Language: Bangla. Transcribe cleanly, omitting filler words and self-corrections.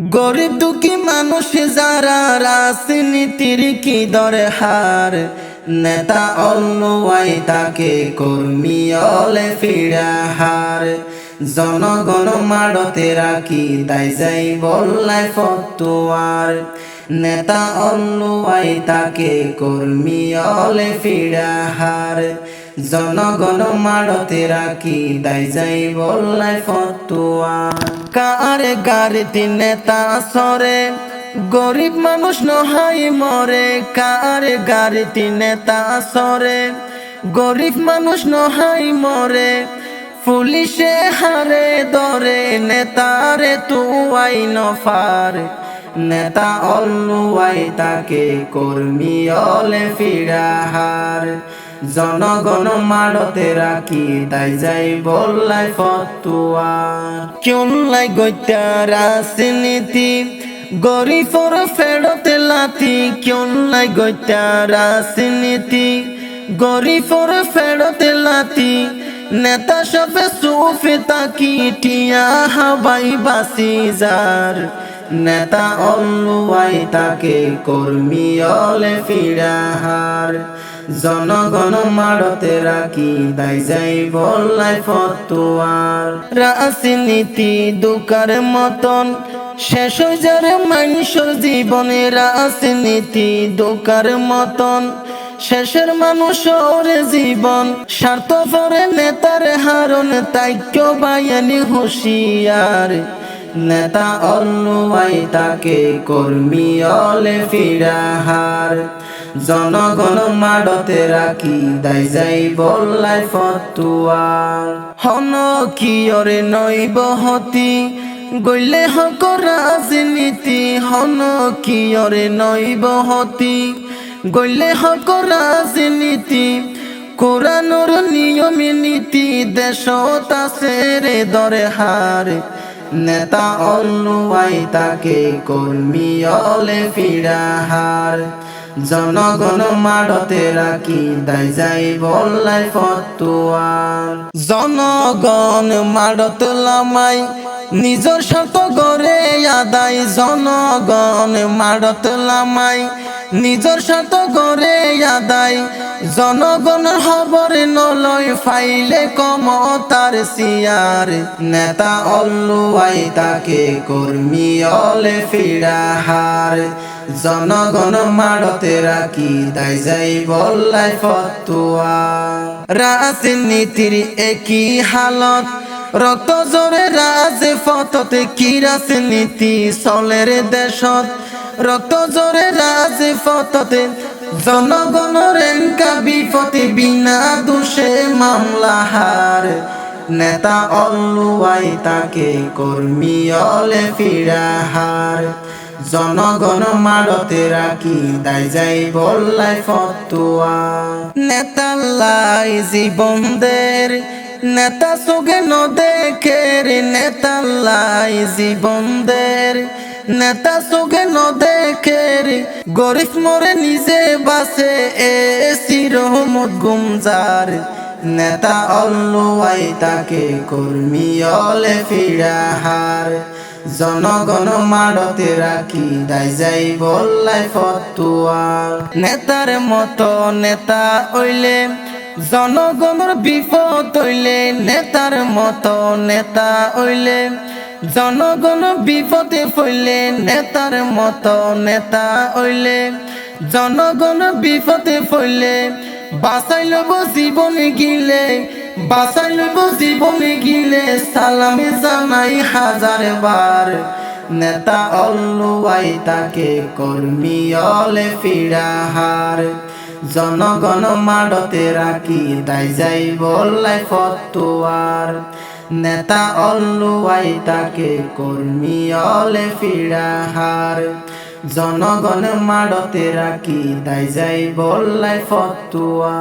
গরিব দুঃখী মানুষ যারা রাজনীতির কি দরহার, নেতা অলুয়াই তাকে কর্মী অলে ফিরাহার। জনগণ মাড়তে রাখি তাই যাই বললাই ফতুয়ার, নেতা অলুয়াই তাকে কর্মী অলে ফিরাহার। জনগণ মাড়তে রাখি তাই যাই বললাই ফতুয়ার। কার গাড়িতে নেতা সরে গরিব মানুষ নহাই মরে, কার গাড়িতে নেতা সরে গরিব মানুষ নহাই মরে। পুলিশে হারে দরে নেতারে তুয়াই নফার, নেতা অলুয়াই তাকে কর্মী অলে ফিরাহার। জনগণ মাড়তে রাখি তাই যাই বললাই ফতুয়া। কিউলাই গত্যা রাজনীতি গরিবর ফেরতে লাথি, কিউলাই গত্যা রাজনীতি গরিবর ফেরতে লাথি। নেতা সবে সুফে তাকি টিয়া হাবাই বাসি যার, নেতা অলুয়াই তাকে কর্মী অলে ফিরাহার। জনগণ মাড়তে রাখি তাই যাই বললাই ফতুয়ার। রাজনীতি দুকার মতন শেষ হয়ে যারে মানুষের জীবনে, রাজনীতি দুকার মতন শেষের মানুষের জীবন। স্বার্থপরে নেতার হারণ তাইক্য বায়ানি হুঁশিয়ার, নেতা অলুয়াই তাকে কর্মী অলে ফিরাহার। জনগণ মাড়তে রাখি তাই যাই বললাই ফতুয়ার। হন কিয়রে নইব হতি গইলে হক রাজনীতি, হন কিয়রে নইব হতি গইলে হক রাজনীতি। কোরআনুর নিয়ম নীতি দেশত আছে রে দরহার, নেতা অলুয়াই তাকে কর্মী অলে ফিরাহার। জনগণ মাড়তে রাখি তাই যাই বললাই ফতুয়ার। জনগণ মাড়ত লামাই নিজর স্বার্থ গড়ে আদায়, জনগণ মাড়ত লামাই নিজর স্বার্থ গড়ে আদায়। জনগণ খবর নলয় ফাইলে কমতার সিয়ার, নেতা অলুয়াই তাকে কর্মী অলে ফিরাহার। জনগণ মাড়তে রাখি তাই যাই বললাই ফতুয়া। রাজনীতির একই হালত রক্ত জোরে রাজপথতে, কি রাজনীতি চলের দেশত রক্ত জোরে রাজপথতে। জনগণের এনকা বিপদে বিনা দোষে মামলা হার, নেতা অলুয়াই তাকে কর্মী অলে ফিরাহার। জনগণ মাড়তে রাখি তাই যাই বললাই ফতুয়া। নেতালাই জীবনদের নেতা চোখে নদেখে রে, নেতালাই জীবনদের নেতা চোখে নদেখে রে। গরিব মরে নিজে বাসে এ চিরহমত গুমজার, নেতা অলুয়াই তাকে কর্মী অলে ফিরাহার। জনগণ মাড়তে রাখি তাই যাই বললাই ফতুয়া। নেতার মতো নেতা হইলে জনগণের বিপদ হইলে, নেতার মতো নেতা হইলে জনগণ বিপদে পড়লে, নেতার মতো নেতা হইলে জনগণ বিপদে পড়লে। বাঁচাই লব জীবনে গিলে, বাঁচাই লব জীবনে গিলে, সালামে জানাই হাজার বার। নেতা অলুয়াই তাকে কর্মী অলে ফিরাহার। জনগণ মাড়তে রাখি তাই যাই বললাই ফতুয়ার, নেতা অলুয়াই তাকে কর্মী অলে ফিরাহার। জনগণ মাড়তে রাখি তাই যাই বললাই ফতুয়া।